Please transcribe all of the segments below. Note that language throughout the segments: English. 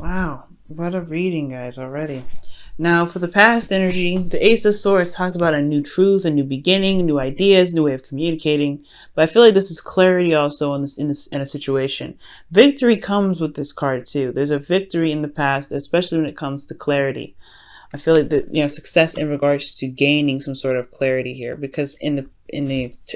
Wow, what a reading, guys, already. Now, for the past energy, the Ace of Swords talks about a new truth, a new beginning, new ideas, new way of communicating. But I feel like this is clarity also in a situation. Victory comes with this card too. There's a victory in the past, especially when it comes to clarity. I feel like that, success in regards to gaining some sort of clarity here, because in the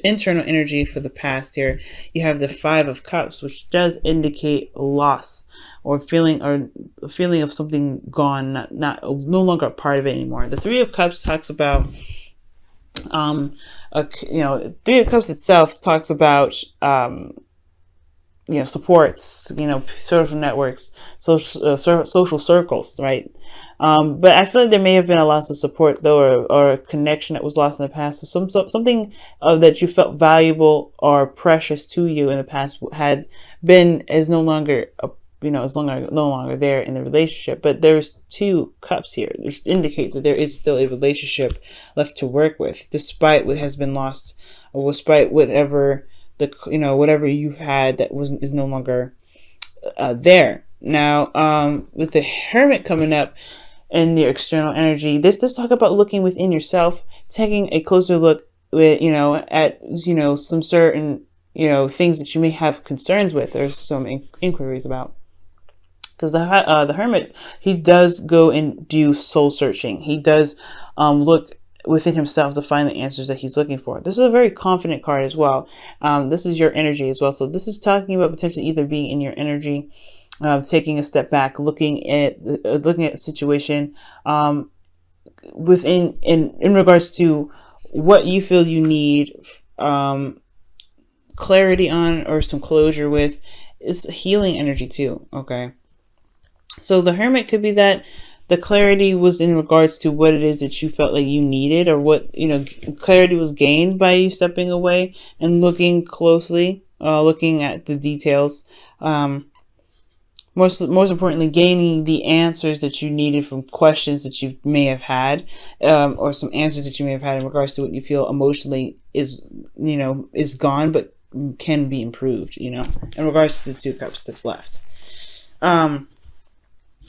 internal energy for the past here, you have the Five of Cups, which does indicate loss or a feeling of something gone, not no longer a part of it anymore. The Three of Cups talks about Three of Cups itself talks about supports, social networks, social circles, right? But I feel like there may have been a loss of support though, or a connection that was lost in the past. So something that you felt valuable or precious to you in the past is no longer no longer there in the relationship. But there's two cups here, which indicate that there is still a relationship left to work with, despite what has been lost, or despite whatever whatever you had that is no longer there. Now, with the Hermit coming up in the external energy, this does talk about looking within yourself, taking a closer look with at some certain things that you may have concerns with or some inquiries about. Because the Hermit, he does go and do soul searching. He does look within himself to find the answers that he's looking for. This is a very confident card as well. This is your energy as well. So this is talking about potentially either being in your energy, taking a step back, looking at a situation in regards to what you feel you need clarity on or some closure with. It's healing energy too. Okay. So the Hermit could be that the clarity was in regards to what it is that you felt like you needed, or what, clarity was gained by you stepping away and looking closely, looking at the details. Most importantly, gaining the answers that you needed from questions that you may have had, or some answers that you may have had in regards to what you feel emotionally is gone, but can be improved, in regards to the Two Cups that's left.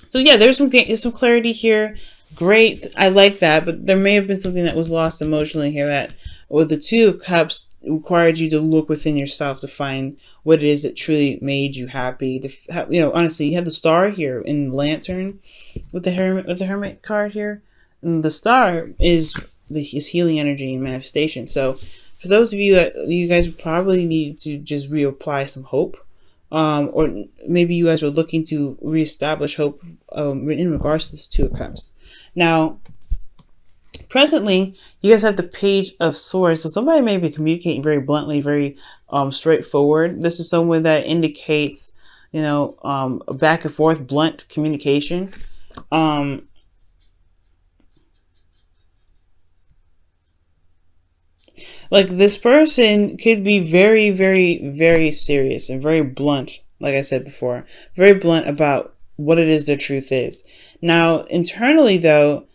So yeah, there's some clarity here. Great, I like that, but there may have been something that was lost emotionally here, that with the Two of Cups required you to look within yourself to find what it is that truly made you happy. Honestly, you have the Star here in the Lantern with the Hermit card here, and the Star is healing energy and manifestation. So for those of you you guys probably need to just reapply some hope. Or maybe you guys are looking to reestablish hope in regards to this Two of Cups. Now, presently, you guys have the Page of Swords. So somebody may be communicating very bluntly, very straightforward. This is someone that indicates, a back and forth, blunt communication. Like, this person could be very, very, very serious and very blunt, like I said before, very blunt about what it is their truth is. Now, internally, though,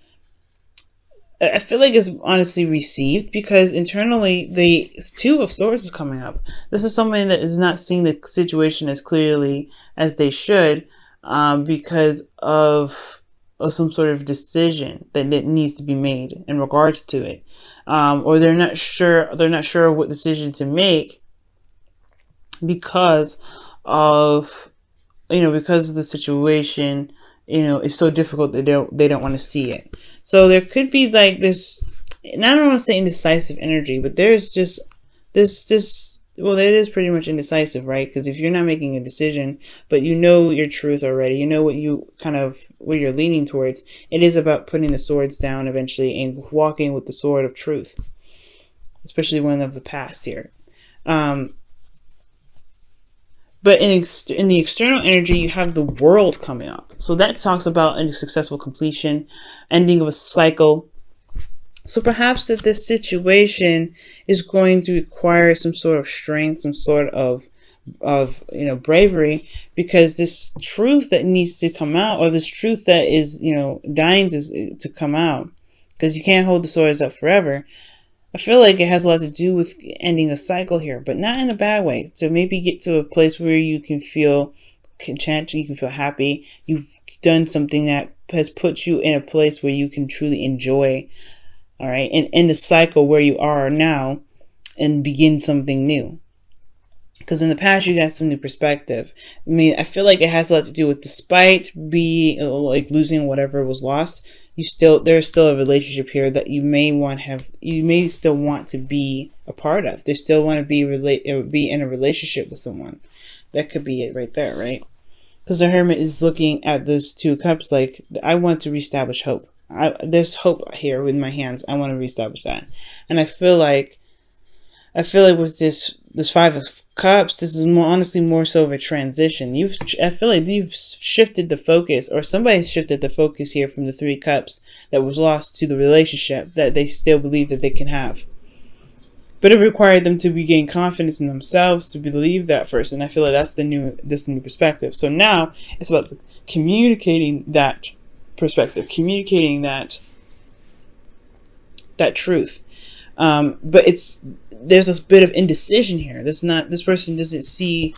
I feel like it's honestly received, because internally, the Two of Swords is coming up. This is someone that is not seeing the situation as clearly as they should, because of some sort of decision that needs to be made in regards to it. Or they're not sure what decision to make because of the situation, is so difficult that they don't want to see it. So there could be like this, and I don't want to say indecisive energy, but there's just this well, it is pretty much indecisive, right? Because if you're not making a decision, but you know your truth already, you know what you're leaning towards, it is about putting the swords down eventually and walking with the sword of truth, especially one of the past here. But in the external energy, you have the World coming up. So that talks about a successful completion, ending of a cycle. So perhaps that this situation is going to require some sort of strength, some sort of bravery, because this truth that needs to come out, or this truth that is dying to come out, because you can't hold the swords up forever. I feel like it has a lot to do with ending a cycle here, but not in a bad way. To maybe get to a place where you can feel content, you can feel happy. You've done something that has put you in a place where you can truly enjoy, all right, and in the cycle where you are now, and begin something new. Because in the past, you got some new perspective. I mean, I feel like it has a lot to do with, despite like losing whatever was lost, there's still a relationship here that you may still want to be a part of. They still want to be in a relationship with someone. That could be it right there, right? Because the Hermit is looking at those 2 cups like, I want to reestablish hope. There's hope here with my hands. I want to reestablish that. And I feel like with this 5 of Cups, this is honestly more so of a transition. I feel like you've shifted the focus, or somebody shifted the focus here from the 3 Cups that was lost to the relationship that they still believe that they can have. But it required them to regain confidence in themselves to believe that first, and I feel like that's the new perspective. So now it's about communicating that perspective, communicating that truth. But there's this bit of indecision here. This person doesn't see,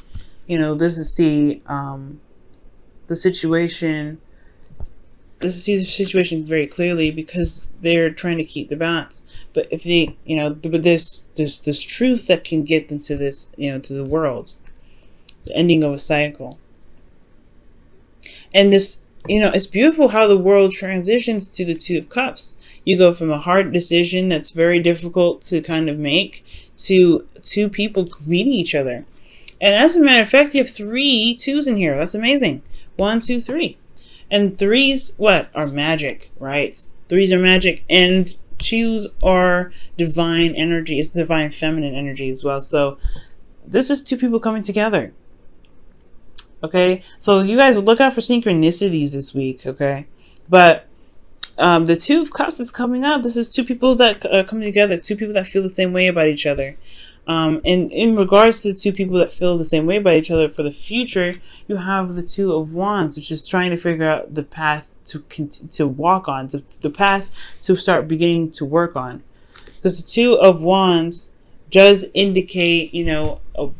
the situation. Doesn't see the situation very clearly because they're trying to keep the balance. But if they, but this truth that can get them to this, to the world, the ending of a cycle. And this, it's beautiful how the world transitions to the 2 of Cups. You go from a hard decision that's very difficult to kind of make to 2 people meeting each other. And as a matter of fact, you have 3 2s in here. That's amazing. 1, 2, 3. And 3s, are magic, right? 3s are magic, and 2s are divine energy. It's divine feminine energy as well. So this is 2 people coming together. Okay, so you guys look out for synchronicities this week, okay? But the 2 of Cups is coming up. This is 2 people that are coming together, 2 people that feel the same way about each other. And in regards to the 2 people that feel the same way about each other for the future, you have the 2 of Wands, which is trying to figure out the path to walk on, the path to start beginning to work on. Because the 2 of Wands does indicate,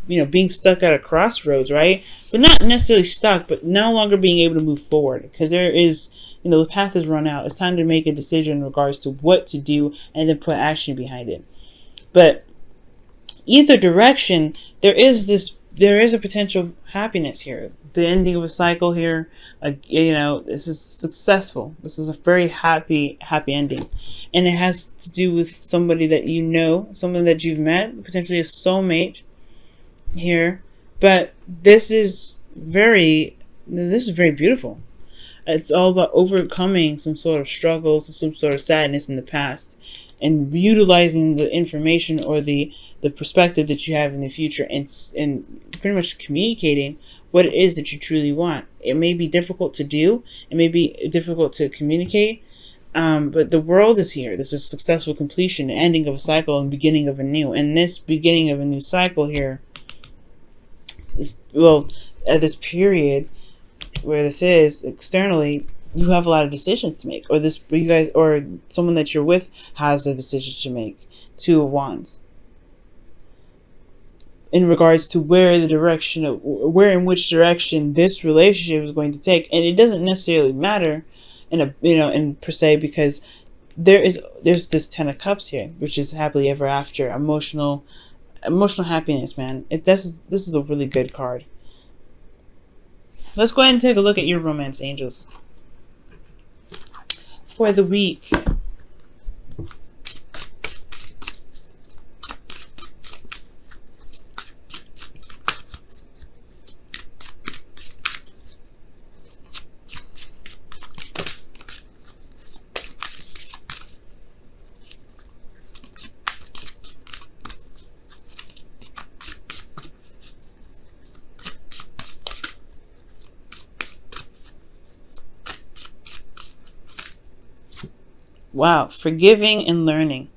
being stuck at a crossroads, right? But not necessarily stuck, but no longer being able to move forward. Because there is, the path has run out. It's time to make a decision in regards to what to do and then put action behind it. But either direction, there is a potential happiness here. The ending of a cycle here, this is successful. This is a very happy ending. And it has to do with somebody that someone that you've met, potentially a soulmate here. But this is very beautiful. It's all about overcoming some sort of struggles, some sort of sadness in the past, and utilizing the information or the perspective that you have in the future, and pretty much communicating what it is that you truly want. It may be difficult to do. It may be difficult to communicate. But the world is here. This is successful completion, the ending of a cycle and beginning of a new. And this beginning of a new cycle here at this period where this is externally, you have a lot of decisions to make, or someone that you're with has a decision to make. 2 of Wands. In regards to where in which direction this relationship is going to take. And it doesn't necessarily matter in per se, because there's this 10 of Cups here, which is happily ever after, emotional happiness, man. This is a really good card. Let's go ahead and take a look at your romance angels for the week. Wow, forgiving and learning.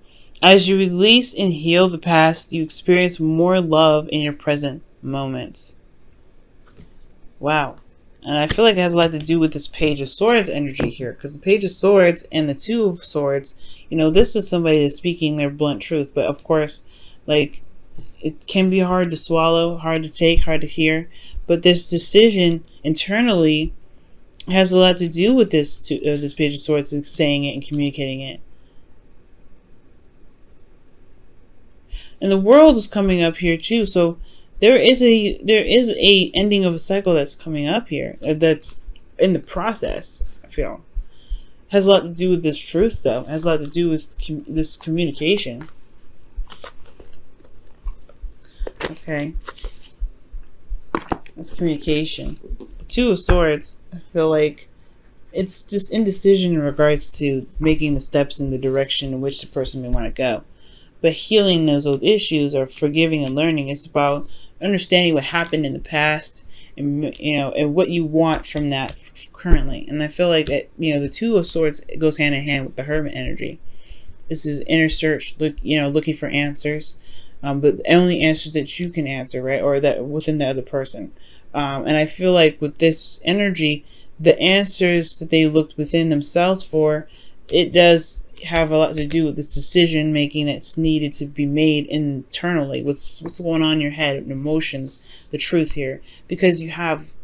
As you release and heal the past, you experience more love in your present moments. Wow. And I feel like it has a lot to do with this Page of Swords energy here, because the Page of Swords and the 2 of Swords, this is somebody that's speaking their blunt truth. But of course, it can be hard to swallow, hard to take, hard to hear. But this decision internally has a lot to do with this Page of Swords and saying it and communicating it. And the World is coming up here too, so there is a ending of a cycle that's coming up here, that's in the process. I feel has a lot to do with this truth, though. It has a lot to do with this communication. Okay, that's communication. The Two of Swords, I feel like it's just indecision in regards to making the steps in the direction in which the person may want to go. But healing those old issues, or forgiving and learning, it's about understanding what happened in the past, and and what you want from that currently. And I feel like the Two of Swords, it goes hand in hand with the Hermit energy. This is inner search, looking for answers, but only answers that you can answer, right, or that within the other person. And I feel like with this energy, the answers that they looked within themselves for, it does have a lot to do with this decision making that's needed to be made internally. What's going on in your head, emotions, the truth here, because you have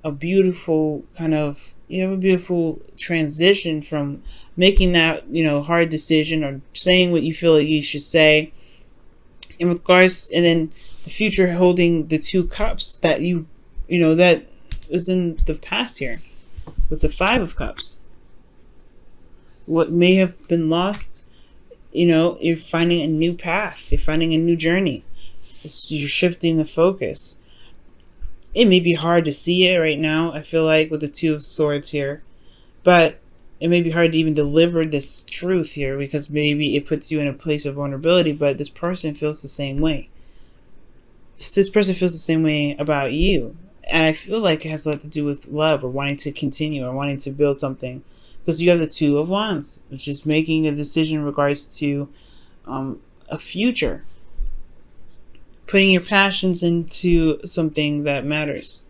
a beautiful transition from making that hard decision, or saying what you feel like you should say in regards, and then the future holding the Two Cups that that is in the past here with the Five of Cups. What may have been lost, you're finding a new path. You're finding a new journey. You're shifting the focus. It may be hard to see it right now, I feel like, with the Two of Swords here. But it may be hard to even deliver this truth here, because maybe it puts you in a place of vulnerability, but this person feels the same way. This person feels the same way about you. And I feel like it has a lot to do with love, or wanting to continue, or wanting to build something. Because you have the Two of Wands, which is making a decision in regards to a future. Putting your passions into something that matters.